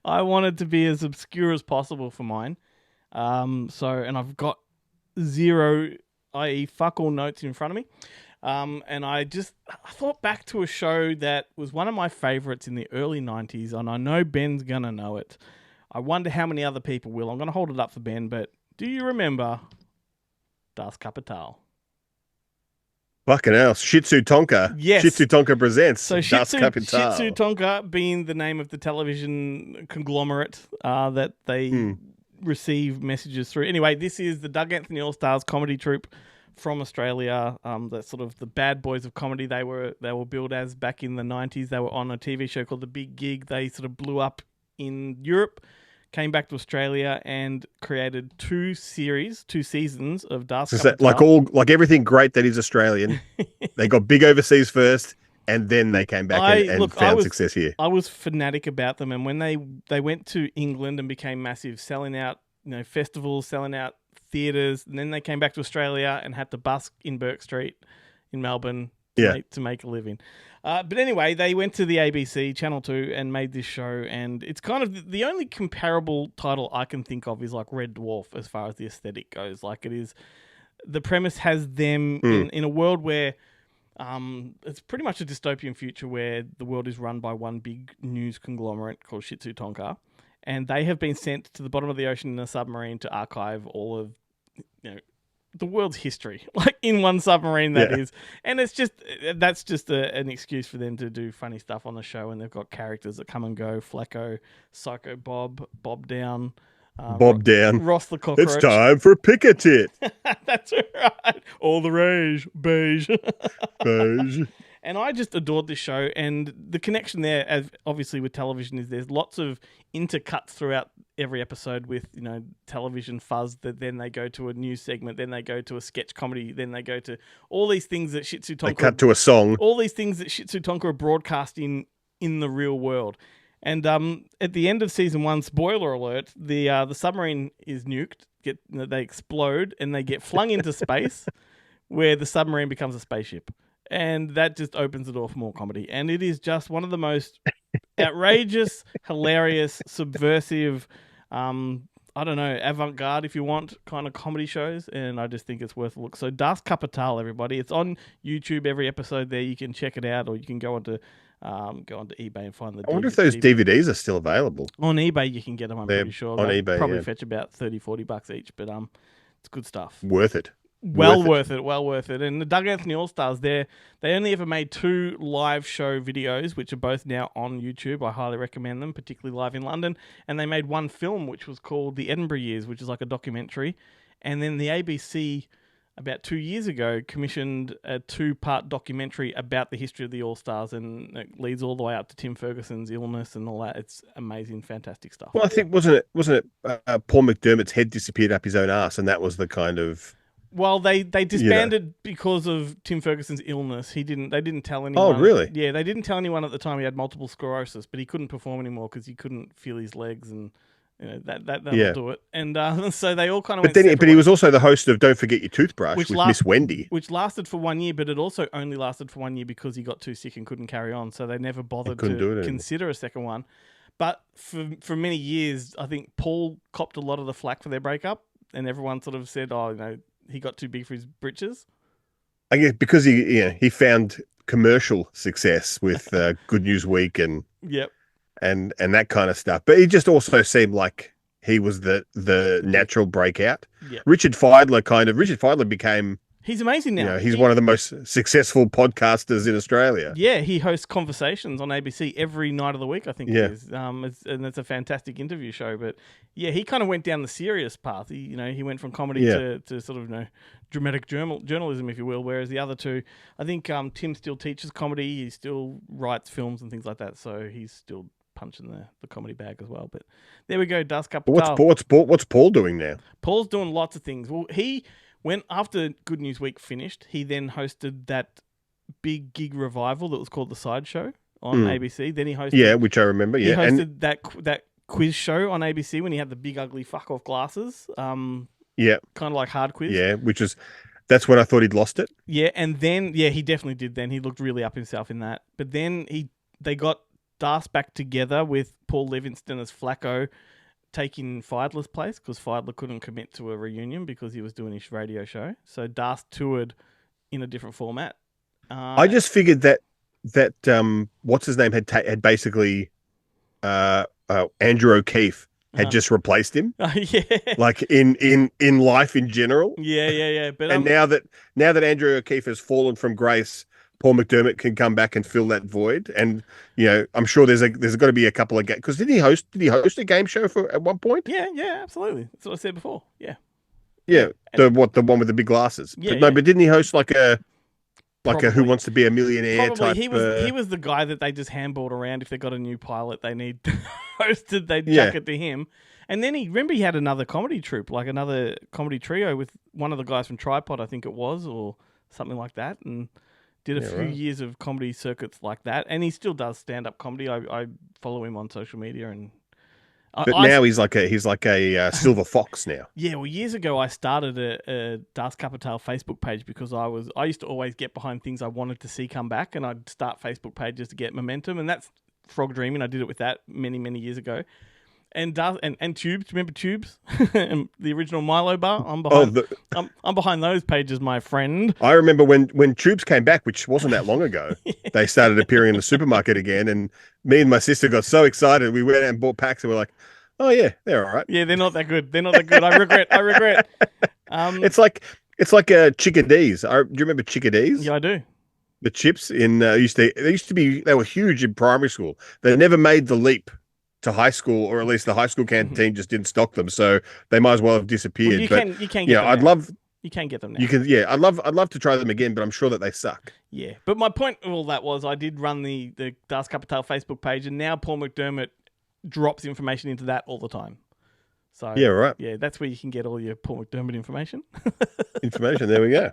I wanted to be as obscure as possible for mine. And I've got zero, i.e., fuck all notes in front of me. And I thought back to a show that was one of my favorites in the early 90s, and I know Ben's going to know it. I wonder how many other people will. I'm going to hold it up for Ben, but do you remember DAAS Kapital? Fucking hell. Shih Tzu Tonka. Yes. Shih Tzu Tonka presents So DAAS Kapital. Shih Tzu Tonka being the name of the television conglomerate that they receive messages through. Anyway, this is the Doug Anthony Allstars comedy troupe from Australia. That's sort of the bad boys of comedy. They were billed as back in the 90s. They were on a TV show called The Big Gig. They sort of blew up in Europe, came back to Australia and created two seasons of DAAS Kapital. Like everything great that is Australian, they got big overseas first, and then they came back and found success here. I was fanatic about them, and when they went to England and became massive, selling out festivals, selling out theatres, and then they came back to Australia and had to busk in Bourke Street in Melbourne to make a living. But anyway, they went to the ABC, Channel 2, and made this show, and it's kind of the only comparable title I can think of is like Red Dwarf as far as the aesthetic goes. Like, it is, the premise has them in a world where it's pretty much a dystopian future where the world is run by one big news conglomerate called Shih Tzu Tonka, and they have been sent to the bottom of the ocean in a submarine to archive all of the world's history, like in one submarine that is. And that's just an excuse for them to do funny stuff on the show. And they've got characters that come and go: Flacco, Psycho Bob, Bob Down, Ross the Cockroach. It's time for Pick a Tit. That's right. All the rage, beige. Beige. And I just adored this show, and the connection there, as obviously with television, is there's lots of intercuts throughout every episode with television fuzz. That then they go to a news segment, then they go to a sketch comedy, then they go to all these things that Shih Tzu Tonka. They cut to a song. All these things that Shih Tzu Tonka are broadcasting in the real world. And at the end of season 1, spoiler alert, the submarine is nuked. They explode and they get flung into space, where the submarine becomes a spaceship. And that just opens the door for more comedy. And it is just one of the most outrageous, hilarious, subversive, avant-garde, if you want, kind of comedy shows. And I just think it's worth a look. So DAAS Kapital, everybody. It's on YouTube, every episode there. You can check it out, or you can go onto eBay and find the I wonder if those DVDs are still available. On eBay, you can get them, I'm pretty sure. On eBay, probably fetch about $30-$40 each, but it's good stuff. Worth it. Well worth it. And the Doug Anthony Allstars, they only ever made 2 live show videos, which are both now on YouTube. I highly recommend them, particularly live in London. And they made 1 film, which was called The Edinburgh Years, which is like a documentary. And then the ABC, about 2 years ago, commissioned a 2-part documentary about the history of the All-Stars, and it leads all the way up to Tim Ferguson's illness and all that. It's amazing, fantastic stuff. Well, I think, wasn't it Paul McDermott's head disappeared up his own ass, and that was the kind of... Well, they disbanded because of Tim Ferguson's illness. They didn't tell anyone. Oh, really? Yeah, they didn't tell anyone at the time he had multiple sclerosis, but he couldn't perform anymore because he couldn't feel his legs, and that'll do it. And so they all kind of But he was also the host of Don't Forget Your Toothbrush with Miss Wendy, which lasted for 1 year, but it also only lasted for 1 year because he got too sick and couldn't carry on. So they never bothered to consider a second one. But for many years, I think Paul copped a lot of the flack for their breakup, and everyone sort of said, he got too big for his britches. I guess because he found commercial success with Good News Week and that kind of stuff. But he just also seemed like he was the natural breakout. Yep. Richard Fidler became... He's amazing now. He's one of the most successful podcasters in Australia. Yeah, he hosts Conversations on ABC every night of the week, I think it is. And it's a fantastic interview show. But yeah, he kind of went down the serious path. He went from comedy to sort of dramatic journalism, if you will. Whereas the other two, I think Tim still teaches comedy. He still writes films and things like that. So he's still punching the comedy bag as well. But there we go, DAAS Kapital. What's Paul doing now? Paul's doing lots of things. Well, after Good News Week finished, he then hosted that big gig revival that was called The Sideshow on ABC. Then he hosted... which I remember, He hosted that quiz show on ABC when he had the big, ugly fuck-off glasses. Kind of like Hard Quiz. Yeah, that's when I thought he'd lost it. Yeah, and then... Yeah, he definitely did then. He looked really up himself in that. But then they got DAAS back together with Paul Livingston as Flacco taking Feidler's place because Feidler couldn't commit to a reunion because he was doing his radio show. So DAAS toured in a different format. I just figured that what's his name had basically Andrew O'Keefe had just replaced him. Yeah. Like in life in general. Yeah. But now that Andrew O'Keefe has fallen from grace, Paul McDermott can come back and fill that void. And I'm sure there's got to be a couple of because did he host a game show at one point? Yeah, absolutely. That's what I said before. Yeah. Yeah. The one with the big glasses. Yeah, but didn't he host like a Probably. Who Wants to Be a Millionaire type? He was the guy that they just handballed around. If they got a new pilot they need hosted, they'd chuck it to him. And then he had another comedy troupe, like another comedy trio with one of the guys from Tripod, I think it was, or something like that, and did a few years of comedy circuits like that. And he still does stand-up comedy. I follow him on social media and. But now he's like a silver fox now. Yeah, well, years ago I started a DAAS Kapital Facebook page because I used to always get behind things I wanted to see come back, and I'd start Facebook pages to get momentum, and that's Frog Dreaming. I did it with that many years ago. And Tubes, remember Tubes? And the original Milo bar? I'm behind those pages, my friend. I remember when Tubes came back, which wasn't that long ago. They started appearing in the supermarket again, and me and my sister got so excited. We went out and bought packs, and we're like, "Oh yeah, they're all right." Yeah, they're not that good. I regret. It's like chickadees. Do you remember chickadees? Yeah, I do. The chips they used to be. They were huge in primary school. They never made the leap to high school, or at least the high school canteen just didn't stock them, so they might as well have disappeared. Well, you can get them. You can get them now. You can, yeah. I'd love to try them again, but I'm sure that they suck. Yeah, but my point of all that was I did run the DAAS Kapital Facebook page, and now Paul McDermott drops information into that all the time. So yeah, right. Yeah, that's where you can get all your Paul McDermott information. There we go.